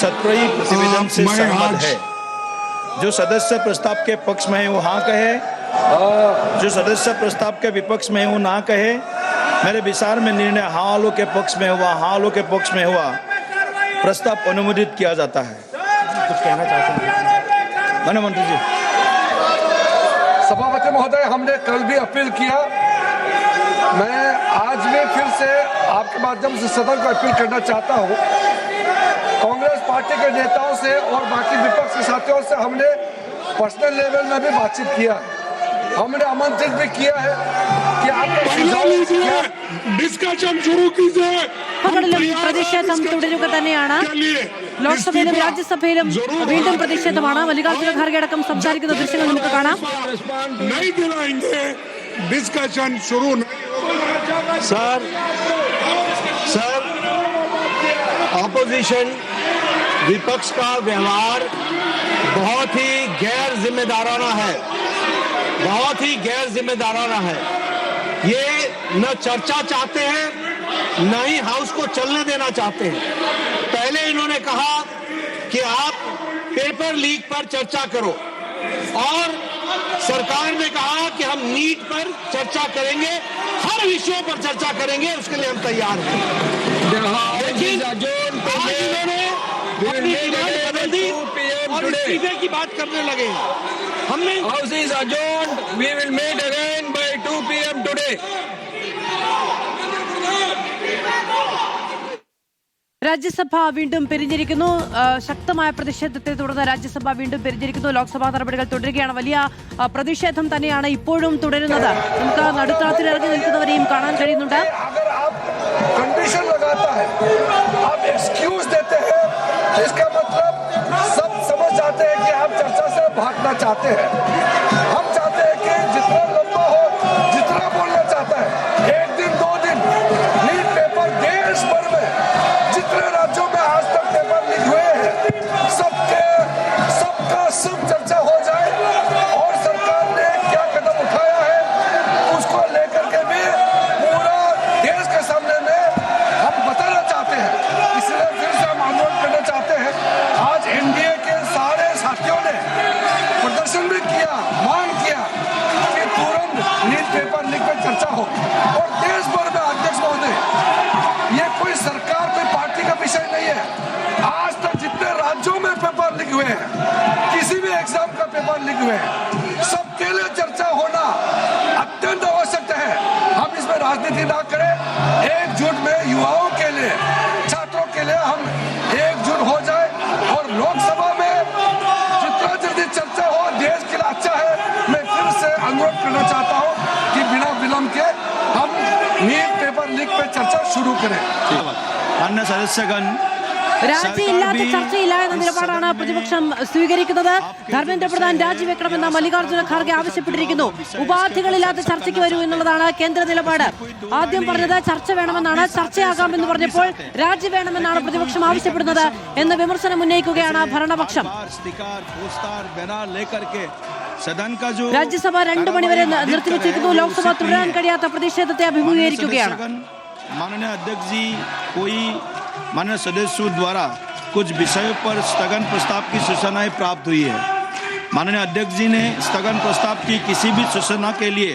सत्रही प्रतिवेदन से सहमत है। जो सदस्य प्रस्ताव के पक्ष में है वो हाँ कहे, जो सदस्य प्रस्ताव के विपक्ष में है वो ना कहे। मेरे विचार में निर्णय हाँ वालों के पक्ष में हुआ, हाँ वालों के पक्ष में हुआ, प्रस्ताव अनुमोदित किया जाता है। कुछ कहना चाहते हैं माननीय मंत्री जी। सभापति महोदय, हमने कल भी अपील किया, मैं आज भी फिर से आपके माध्यम से सदन को अपील करना चाहता हूं। कांग्रेस पार्टी के नेताओं से और बाकी विपक्ष के साथियों से हमने पर्सनल लेवल में भी बातचीत किया, हमने आमंत्रित भी किया है कि आप डिस्कशन शुरू कीजिए। പ്രതിഷേധം തുടരുക തന്നെയാണ്. ലോക്സഭയിലും രാജ്യസഭയിലും വീണ്ടും പ്രതിഷേധമാണ്. മല്ലികാർജ്ജുന ഖാർഗെ അടക്കം സംസാരിക്കുന്ന ദൃശ്യങ്ങൾ നമുക്ക് കാണാം. डिस्कशन शुरू सर ऑपोजिशन विपक्ष का व्यवहार बहुत ही गैर जिम्मेदाराना है, बहुत ही गैर जिम्मेदाराना है। ये न चर्चा चाहते हैं न ही हाउस को चलने देना चाहते हैं। पहले इन्होंने कहा कि आप पेपर लीक पर चर्चा करो और सरकार ने कहा कि हम नीट पर चर्चा करेंगे, हर विषयों पर चर्चा करेंगे, उसके लिए हम तैयार हैं। लेकिन आज इन्होंने अपनी डिमांड बदल दी और इस्तीफे की बात करने लगे। हमने house is adjourned, we will meet again by 2 PM today. Rajya Sabha വീണ്ടും പിരിഞ്ഞിരിക്കുന്നു. ശക്തമായ പ്രതിഷേധത്തെ തുടർന്ന് രാജ്യസഭ വീണ്ടും പിരിഞ്ഞിരിക്കുന്നു. ലോക്സഭാ നടപടികൾ തുടരുകയാണ്. വലിയ പ്രതിഷേധം തന്നെയാണ് ഇപ്പോഴും തുടരുന്നത്. നമുക്ക് നടുത്തളത്തിൽ ഇറങ്ങി നിൽക്കുന്നവരെയും കാണാൻ കഴിയുന്നുണ്ട്. कंडीशन लगाता है, आप एक्सक्यूज देते हैं, इसका मतलब सब समझ जाते हैं कि आप चर्चा से भागना चाहते हैं। हम चाहते हैं कि जितना लंबा हो, जितना बोलना चाहता है, 1 दिन 2 दिन लीक पेपर देश भर में जितने राज्यों में आज तक पेपर लीक हुए हैं सबका सब चर्चा हो जाए और सरकार ने क्या कदम उठाया है उसको लेकर के भी पूरा देश के सामने में हम बताना चाहते हैं। इसलिए फिर से हम आंदोलन करना चाहते हैं। आज एनडीए के सारे साथियों ने प्रदर्शन भी किया, मांग किया कि तुरंत नीट पेपर लीक पर चर्चा हो और देश भर में अध्यक्ष महोदय, ये कोई सरकार कोई पार्टी का विषय नहीं है। आज तक जितने राज्यों में पेपर लीक हुए हैं, किसी भी एग्जाम का पेपर लीक हुए हैं, सबके लिए चर्चा होना अत्यंत आवश्यक है। हम इसमें राजनीति ना करें, एकजुट में युवाओं के लिए, छात्रों के लिए हम एकजुट हो जाए और लोकसभा में जितना जल्दी चर्चा हो देश के लिए अच्छा है। मैं फिर से अनुरोध करना चाहता हूँ कि बिना विलंब के हम नीट पेपर लीक पे चर्चा शुरू करें। अन्य सदस्यगण, രാജിയില്ലാത്ത ചർച്ചയില്ല എന്ന നിലപാടാണ് പ്രതിപക്ഷം സ്വീകരിക്കുന്നത്. ധർമ്മേന്ദ്ര പ്രധാൻ രാജിവെക്കണമെന്ന് മല്ലികാർജ്ജുന ഖാർഗെ ആവശ്യപ്പെട്ടിരിക്കുന്നു. ഉപാധികളില്ലാത്ത ചർച്ചയ്ക്ക് വരൂ എന്നുള്ളതാണ് കേന്ദ്ര നിലപാട്. ആദ്യം പറഞ്ഞത് ചർച്ച വേണമെന്നാണ്, ചർച്ചയാകാമെന്ന് പറഞ്ഞപ്പോൾ രാജി വേണമെന്നാണ് പ്രതിപക്ഷം ആവശ്യപ്പെടുന്നത് എന്ന വിമർശനം ഉന്നയിക്കുകയാണ് ഭരണപക്ഷം. രാജ്യസഭ 2 മണിവരെ നിർത്തിവെച്ചിരിക്കുന്നു. ലോക്സഭ തുടരാൻ കഴിയാത്ത പ്രതിഷേധത്തെ അഭിമുഖീകരിക്കുകയാണ്. माननीय अध्यक्ष जी, कोई माननीय सदस्यों द्वारा कुछ विषयों पर स्थगन प्रस्ताव की सूचनाएं प्राप्त हुई है। माननीय अध्यक्ष जी ने स्थगन प्रस्ताव की किसी भी सूचना के लिए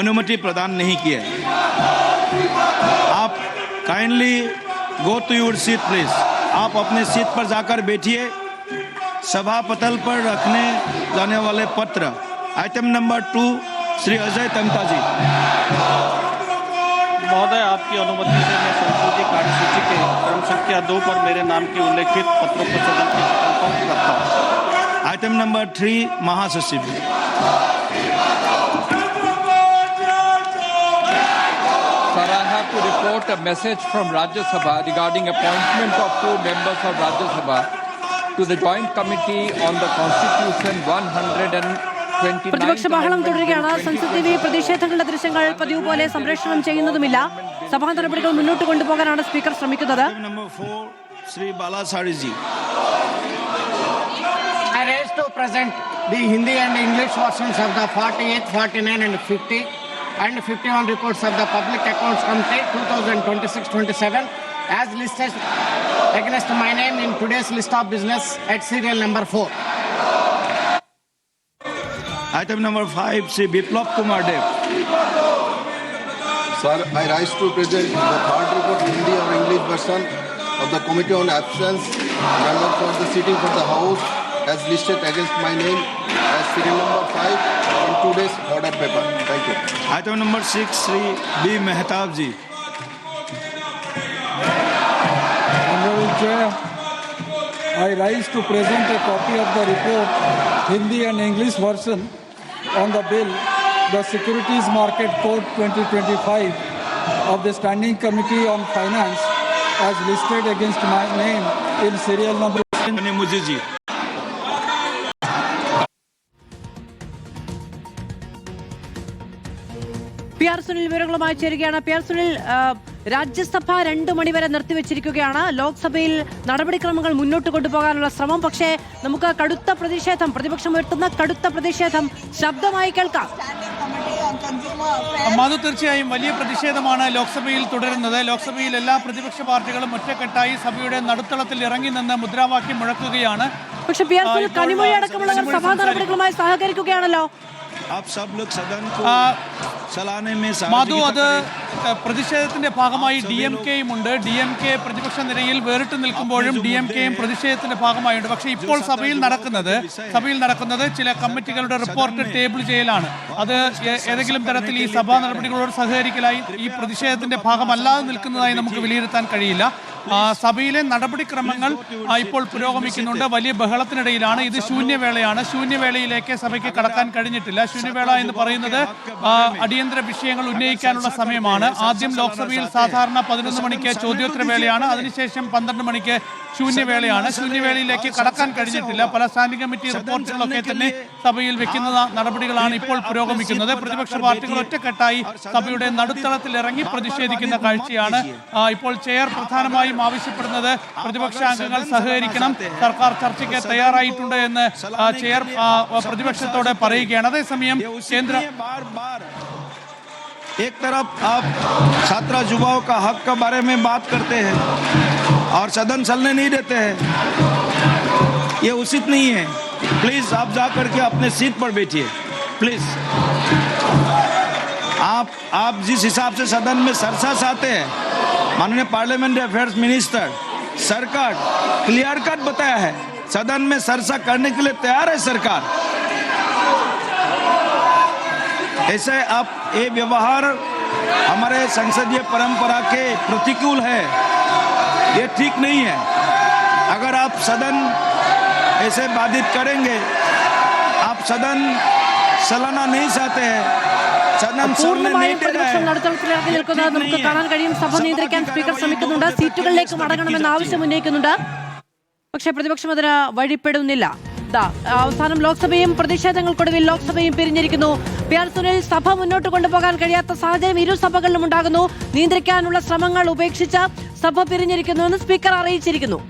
अनुमति प्रदान नहीं की है। आप kindly go to your seat please. आप अपने सीट पर जाकर बैठिए। सभा पटल पर रखने जाने वाले पत्र आइटम नंबर 2 श्री अजय तमता जी। महोदय, आपकी अनुमति से मैं संशोधित कार्यसूची के क्रम संख्या 2 पर मेरे नाम के उल्लेखित पत्रों को सदन की संमति रखता हूँ। आइटम नंबर 3 महासचिव। Sir, I have to report a message from Rajya Sabha regarding appointment of 2 members of Rajya Sabha to the Joint Committee on the Constitution 129. പ്രതിപക്ഷ ബഹളം തുടരുകയാണ്. സൻസദ് ടിവി പ്രതിഷേധങ്ങളുടെ ദൃശ്യങ്ങൾ പതിവ് പോലെ സംപ്രേഷണം ചെയ്യുന്നതുമില്ല. സഭാ നടപടികൾ മുന്നോട്ട് കൊണ്ടുപോകാനാണ് സ്പീക്കർ ശ്രമിക്കുന്നത്. श्री बालासारी जी। I raise to present the Hindi and English versions of the 48, 49 and 50 and 51 reports of the Public Accounts Committee 2026-27 as listed against my name in today's list of business at serial number 4. Item number 5, Sri Biplab Kumar Dev. Sir, I rise to present the third report, Hindi or English version of the Committee on Absence, member for the sitting for the House, as listed against my name as serial number 5 in today's order paper. Thank you. Item number 6, Sri B. Mehtab ji. Honorable Chair, I rise to present a copy of the report, Hindi and English version, on the bill, the Securities Market Code 2025 of the Standing Committee on Finance, as listed against my name in serial number. Mujib ji. P R Sunil വിവരങ്ങളുമായി ചേരുകയാണ്. P R Sunil, Rajya Sabha 2 മണിവരെ നിർത്തിവെച്ചിരിക്കുകയാണ്. ലോക്സഭയിൽ നടപടിക്രമങ്ങൾ മുന്നോട്ട് കൊണ്ടുപോകാനുള്ള ശ്രമം. പക്ഷേ നമുക്ക് കടുത്ത പ്രതിഷേധം, പ്രതിപക്ഷം ഉയർത്തുന്ന കടുത്ത പ്രതിഷേധം ശബ്ദമായി കേൾക്കാം. മധു, തീർച്ചയായും വലിയ പ്രതിഷേധമാണ് ലോക്സഭയിൽ തുടരുന്നത്. ലോക്സഭയിൽ എല്ലാ പ്രതിപക്ഷ പാർട്ടികളും ഒറ്റക്കെട്ടായി സഭയുടെ നടുത്തളത്തിൽ ഇറങ്ങി നിന്ന് മുദ്രാവാക്യം മുഴക്കുകയാണ്. പക്ഷേ പി ആർ സുനിൽ, കനിമൊഴി അടക്കമുള്ളവർ സഭാ നടപടികളുമായി സഹകരിക്കുകയാണല്ലോ. മധു, അത് പ്രതിഷേധത്തിന്റെ ഭാഗമായി DMK ഉണ്ട്. DMK പ്രതിപക്ഷ നിരയിൽ വേറിട്ട് നിൽക്കുമ്പോഴും DMKയും പ്രതിഷേധത്തിന്റെ ഭാഗമായുണ്ട്. പക്ഷേ ഇപ്പോൾ സഭയിൽ നടക്കുന്നത് ചില കമ്മിറ്റികളുടെ റിപ്പോർട്ട് ടേബിൾ ചെയ്യലാണ്. അത് ഏതെങ്കിലും തരത്തിൽ ഈ സഭാ നടപടികളോട് സഹകരിക്കലായി ഈ പ്രതിഷേധത്തിന്റെ ഭാഗമല്ലാതെ നിൽക്കുന്നതായി നമുക്ക് വിലയിരുത്താൻ കഴിയില്ല. സഭയിലെ നടപടിക്രമങ്ങൾ ഇപ്പോൾ പുരോഗമിക്കുന്നുണ്ട്. വലിയ ബഹളത്തിനിടയിലാണ്. ഇത് ശൂന്യവേളയാണ്. ശൂന്യവേളയിലേക്ക് സഭയ്ക്ക് കടക്കാൻ കഴിഞ്ഞിട്ടില്ല. ശൂന്യവേള എന്ന് പറയുന്നത് അടിയന്തര വിഷയങ്ങൾ ഉന്നയിക്കാനുള്ള സമയമാണ്. ആദ്യം ലോക്സഭയിൽ സാധാരണ 11 മണിക്ക് ചോദ്യോത്തര വേളയാണ്. അതിനുശേഷം 12 മണിക്ക് ശൂന്യവേളയാണ്. ശൂന്യവേളയിലേക്ക് കടക്കാൻ കഴിഞ്ഞിട്ടില്ല. പല സ്റ്റാൻഡിംഗ് കമ്മിറ്റി റിപ്പോർട്ടുകളൊക്കെ തന്നെ സഭയിൽ വെക്കുന്ന നടപടികളാണ് ഇപ്പോൾ പുരോഗമിക്കുന്നത്. പ്രതിപക്ഷ പാർട്ടികൾ ഒറ്റക്കെട്ടായി സഭയുടെ നടുത്തളത്തിൽ ഇറങ്ങി പ്രതിഷേധിക്കുന്ന കാഴ്ചയാണ് ഇപ്പോൾ. ചെയർ പ്രധാനമായും ആവശ്യപ്പെടുന്നത് പ്രതിപക്ഷ അംഗങ്ങൾ സഹകരിക്കണം, സർക്കാർ ചർച്ചയ്ക്ക് തയ്യാറായിട്ടുണ്ട് എന്ന് ചെയർ പ്രതിപക്ഷത്തോട് പറയുകയാണ്. അതേസമയം കേന്ദ്ര एक तरफ आप छात्रा युवाओं का हक के बारे में बात करते हैं और सदन चलने नहीं देते हैं, ये उचित नहीं है. प्लीज आप जा करके अपने सीट पर बैठिए प्लीज. आप जिस हिसाब से सदन में चर्चा चाहते हैं, माननीय पार्लियामेंट्री अफेयर्स मिनिस्टर, सरकार क्लियर कट बताया है सदन में चर्चा करने के लिए तैयार है सरकार. ऐसे आप ये व्यवहार हमारे संसदीय परंपरा के प्रतिकूल है, ये ठीक नहीं है. अगर आप सदन ऐसे बाधित करेंगे, आप सदन चलाना नहीं चाहते हैं, सदन പൂർണ്ണമായും പ്രതിപക്ഷം നടുത്തളത്തിലിറങ്ങി നിൽക്കുന്നത് നമുക്ക് കാണാൻ കഴിയും. സഭ നിയന്ത്രിക്കാൻ സ്പീക്കർ ശ്രമിക്കുന്നുണ്ട്. സീറ്റുകളിലേക്ക് മടങ്ങണമെന്ന ആവശ്യം ഉന്നയിക്കുന്നുണ്ട്. പക്ഷേ പ്രതിപക്ഷം അതിന് വഴിപ്പെടുന്നില്ല. അവസാനം ലോക്സഭയും പ്രതിഷേധങ്ങൾക്കൊടുവിൽ ലോക്സഭയും പിരിഞ്ഞിരിക്കുന്നു. പി ആർ സുനിൽ, സഭ മുന്നോട്ട് കൊണ്ടുപോകാൻ കഴിയാത്ത സാഹചര്യം ഇരു സഭകളിലും ഉണ്ടാകുന്നു. നിയന്ത്രിക്കാനുള്ള ശ്രമങ്ങൾ ഉപേക്ഷിച്ച് സഭ പിരിഞ്ഞിരിക്കുന്നുവെന്ന് സ്പീക്കർ അറിയിച്ചിരിക്കുന്നു.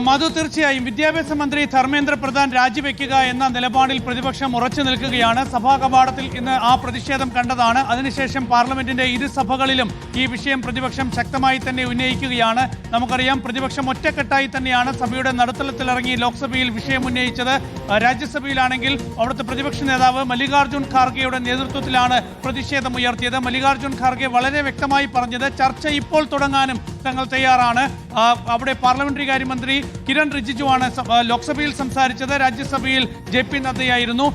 മധു, തീർച്ചയായും വിദ്യാഭ്യാസ മന്ത്രി ധർമ്മേന്ദ്ര പ്രധാൻ രാജിവെക്കുക എന്ന നിലപാടിൽ പ്രതിപക്ഷം ഉറച്ചു നിൽക്കുകയാണ്. സഭാ കവാടത്തിൽ ഇന്ന് ആ പ്രതിഷേധം കണ്ടതാണ്. അതിനുശേഷം പാർലമെന്റിന്റെ ഇരു സഭകളിലും ഈ വിഷയം പ്രതിപക്ഷം ശക്തമായി തന്നെ ഉന്നയിക്കുകയാണ്. നമുക്കറിയാം, പ്രതിപക്ഷം ഒറ്റക്കെട്ടായി തന്നെയാണ് സഭയുടെ നടുത്തളത്തിലിറങ്ങി ലോക്സഭയിൽ വിഷയം ഉന്നയിച്ചത്. രാജ്യസഭയിലാണെങ്കിൽ അവിടുത്തെ പ്രതിപക്ഷ നേതാവ് മല്ലികാർജ്ജുൻ ഖാർഗെയുടെ നേതൃത്വത്തിലാണ് പ്രതിഷേധം ഉയർത്തിയത്. മല്ലികാർജ്ജുൻ ഖാർഗെ വളരെ വ്യക്തമായി പറഞ്ഞത് ചർച്ച ഇപ്പോൾ തുടങ്ങാനും തങ്ങൾ തയ്യാറാണ്. അവിടെ പാർലമെന്ററി കാര്യമന്ത്രി കിരൺ റിജിജുവാണ് ലോക്സഭയിൽ സംസാരിച്ചത്. രാജ്യസഭയിൽ JP നദ്ദയായിരുന്നു.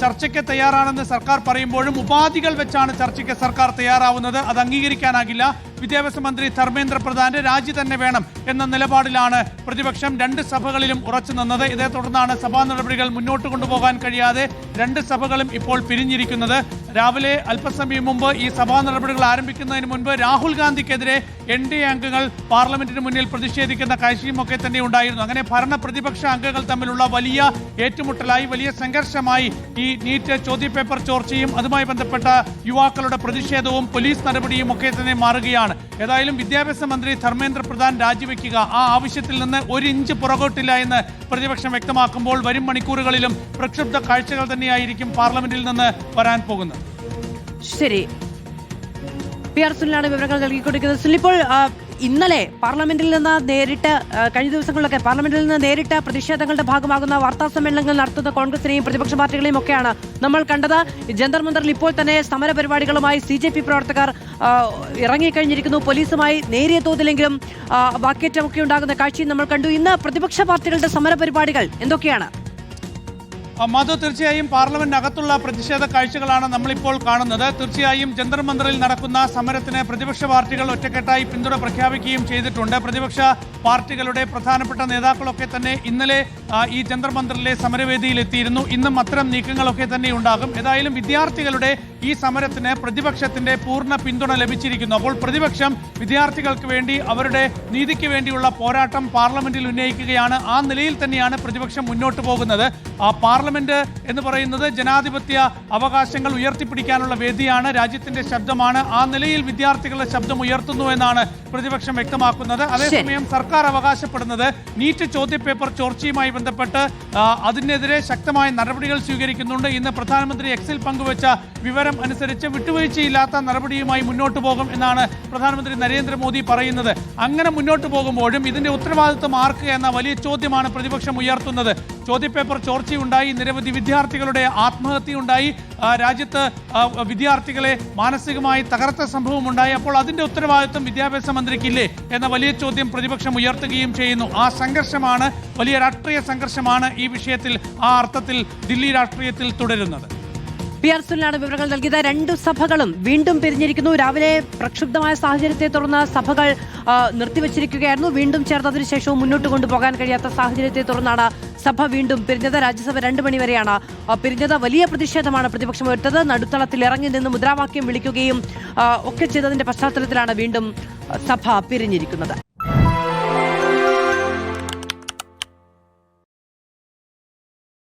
ചർച്ചയ്ക്ക് തയ്യാറാണെന്ന് സർക്കാർ പറയുമ്പോഴും ഉപാധികൾ വെച്ചാണ് ചർച്ചയ്ക്ക് സർക്കാർ തയ്യാറാവുന്നത്. അത് അംഗീകരിക്കാനാകില്ല. വിദ്യാഭ്യാസ മന്ത്രി ധർമ്മേന്ദ്ര പ്രധാന്റെ രാജി തന്നെ വേണം എന്ന നിലപാടിലാണ് പ്രതിപക്ഷം 2 സഭകളിലും ഉറച്ചു നിന്നത്. ഇതേ തുടർന്നാണ് സഭാ നടപടികൾ മുന്നോട്ട് കൊണ്ടുപോകാൻ കഴിയാതെ 2 സഭകളും ഇപ്പോൾ പിരിഞ്ഞിരിക്കുന്നത്. രാവിലെ അല്പസമയം മുമ്പ് ഈ സഭാ നടപടികൾ ആരംഭിക്കുന്നതിന് മുൻപ് രാഹുൽ ഗാന്ധിക്കെതിരെ NDA അംഗങ്ങൾ പാർലമെന്റിന് മുന്നിൽ പ്രതിഷേധിക്കുന്ന കാഴ്ചയുമൊക്കെ തന്നെ ഉണ്ടായിരുന്നു. അങ്ങനെ ഭരണ പ്രതിപക്ഷ അംഗങ്ങൾ തമ്മിലുള്ള വലിയ ഏറ്റുമുട്ടലായി, വലിയ സംഘർഷമായി ഈ നീറ്റ് ചോദ്യപേപ്പർ ചോർച്ചയും അതുമായി ബന്ധപ്പെട്ട യുവാക്കളുടെ പ്രതിഷേധവും പോലീസ് നടപടിയും ഒക്കെ തന്നെ മാറുകയാണ്. ഏതായാലും വിദ്യാഭ്യാസ മന്ത്രി ധർമ്മേന്ദ്ര പ്രധാൻ രാജിവെക്കുക, ആ ആവശ്യത്തിൽ നിന്ന് 1 ഇഞ്ച് പുറകോട്ടില്ല എന്ന് പ്രതിപക്ഷം വ്യക്തമാക്കുമ്പോൾ വരും മണിക്കൂറുകളിലും പ്രക്ഷുബ്ധ കാഴ്ചകൾ തന്നെയായിരിക്കും പാർലമെന്റിൽ നിന്ന് വരാൻ പോകുന്നത്. ശരി, പി ആർ സുനിലാണ് വിവരങ്ങൾ നൽകിക്കൊണ്ടിരിക്കുന്നത്. സുനിൽ, ഇപ്പോൾ ഇന്നലെ പാർലമെന്റിൽ നിന്ന് നേരിട്ട് കഴിഞ്ഞ ദിവസങ്ങളിലൊക്കെ പാർലമെന്റിൽ നിന്ന് നേരിട്ട് പ്രതിഷേധങ്ങളുടെ ഭാഗമാകുന്ന വാർത്താ സമ്മേളനങ്ങൾ നടത്തുന്ന കോൺഗ്രസിനെയും പ്രതിപക്ഷ പാർട്ടികളെയും ഒക്കെയാണ് നമ്മൾ കണ്ടത്. ജന്തർ മന്ദറിൽ ഇപ്പോൾ തന്നെ സമര പരിപാടികളുമായി CJP പ്രവർത്തകർ ഇറങ്ങിക്കഴിഞ്ഞിരിക്കുന്നു. പോലീസുമായി നേരിയ തോതിലെങ്കിലും വാക്കേറ്റമൊക്കെ ഉണ്ടാകുന്ന കാഴ്ചയും നമ്മൾ കണ്ടു. ഇന്ന് പ്രതിപക്ഷ പാർട്ടികളുടെ സമര പരിപാടികൾ എന്തൊക്കെയാണ്? മധു, തീർച്ചയായും പാർലമെന്റിനകത്തുള്ള പ്രതിഷേധ കാഴ്ചകളാണ് നമ്മളിപ്പോൾ കാണുന്നത്. തീർച്ചയായും ജന്തർ മന്ദറിൽ നടക്കുന്ന സമരത്തിന് പ്രതിപക്ഷ പാർട്ടികൾ ഒറ്റക്കെട്ടായി പിന്തുണ പ്രഖ്യാപിക്കുകയും ചെയ്തിട്ടുണ്ട്. പ്രതിപക്ഷ പാർട്ടികളുടെ പ്രധാനപ്പെട്ട നേതാക്കളൊക്കെ തന്നെ ഇന്നലെ ഈ ജന്തർ മന്ദറിലെ സമരവേദിയിൽ എത്തിയിരുന്നു. ഇന്നും അത്തരം നീക്കങ്ങളൊക്കെ തന്നെ ഉണ്ടാകും. ഏതായാലും വിദ്യാർത്ഥികളുടെ ഈ സമരത്തിന് പ്രതിപക്ഷത്തിന്റെ പൂർണ്ണ പിന്തുണ ലഭിച്ചിരിക്കുന്നു. അപ്പോൾ പ്രതിപക്ഷം വിദ്യാർത്ഥികൾക്ക് വേണ്ടി അവരുടെ നീതിക്ക് വേണ്ടിയുള്ള പോരാട്ടം പാർലമെന്റിൽ ഉന്നയിക്കുകയാണ്. ആ നിലയിൽ തന്നെയാണ് പ്രതിപക്ഷം മുന്നോട്ട് പോകുന്നത്. പാർലമെന്റ് എന്ന് പറയുന്നത് ജനാധിപത്യ അവകാശങ്ങൾ ഉയർത്തിപ്പിടിക്കാനുള്ള വേദിയാണ്, രാജ്യത്തിന്റെ ശബ്ദമാണ്. ആ നിലയിൽ വിദ്യാർത്ഥികളുടെ ശബ്ദം ഉയർത്തുന്നു എന്നാണ് പ്രതിപക്ഷം വ്യക്തമാക്കുന്നത്. അതേസമയം സർക്കാർ അവകാശപ്പെടുന്നത് നീറ്റ് ചോദ്യപേപ്പർ ചോർച്ചയുമായി ബന്ധപ്പെട്ട് അതിനെതിരെ ശക്തമായ നടപടികൾ സ്വീകരിക്കുന്നുണ്ട്. ഇന്ന് പ്രധാനമന്ത്രി എക്സിൽ പങ്കുവച്ച വിവരം അനുസരിച്ച് വിട്ടുവീഴ്ചയില്ലാത്ത നടപടിയുമായി മുന്നോട്ട് പോകും എന്നാണ് പ്രധാനമന്ത്രി നരേന്ദ്രമോദി പറയുന്നത്. അങ്ങനെ മുന്നോട്ട് പോകുമ്പോഴും ഇതിന്റെ ഉത്തരവാദിത്വം ആർക്ക് എന്ന വലിയ ചോദ്യമാണ് പ്രതിപക്ഷം ഉയർത്തുന്നത്. ചോദ്യപേപ്പർ ചോർച്ചയുണ്ടായി, നിരവധി വിദ്യാർത്ഥികളുടെ ആത്മഹത്യയുണ്ടായി, രാജ്യത്ത് വിദ്യാർത്ഥികളെ മാനസികമായി തകർത്ത സംഭവം ഉണ്ടായി. അപ്പോൾ അതിന്റെ ഉത്തരവാദിത്വം വിദ്യാഭ്യാസ മന്ത്രിക്കില്ലേ എന്ന വലിയ ചോദ്യം പ്രതിപക്ഷം ഉയർത്തുകയും ചെയ്യുന്നു. ആ സംഘർഷമാണ്, വലിയ രാഷ്ട്രീയ സംഘർഷമാണ് ഈ വിഷയത്തിൽ ആ അർത്ഥത്തിൽ ദില്ലി രാഷ്ട്രീയത്തിൽ തുടരുന്നത്. PR സുനിലാണ് വിവരങ്ങൾ നൽകിയത്. രണ്ടു സഭകളും വീണ്ടും പിരിഞ്ഞിരിക്കുന്നു. രാവിലെ പ്രക്ഷുബ്ധമായ സാഹചര്യത്തെ തുടർന്ന് സഭകൾ നിർത്തിവച്ചിരിക്കുകയായിരുന്നു. വീണ്ടും ചേർന്നതിനു ശേഷവും മുന്നോട്ട് കൊണ്ടുപോകാൻ കഴിയാത്ത സാഹചര്യത്തെ തുടർന്നാണ് സഭ വീണ്ടും പിരിഞ്ഞത്. രാജ്യസഭ 2 മണി വരെയാണ് പിരിഞ്ഞത്. വലിയ പ്രതിഷേധമാണ് പ്രതിപക്ഷം ഉയർത്തത്. നടുത്തളത്തിൽ ഇറങ്ങി നിന്ന് മുദ്രാവാക്യം വിളിക്കുകയും ഒക്കെ ചെയ്തതിന്റെ പശ്ചാത്തലത്തിലാണ് വീണ്ടും സഭ പിരിഞ്ഞിരിക്കുന്നത്.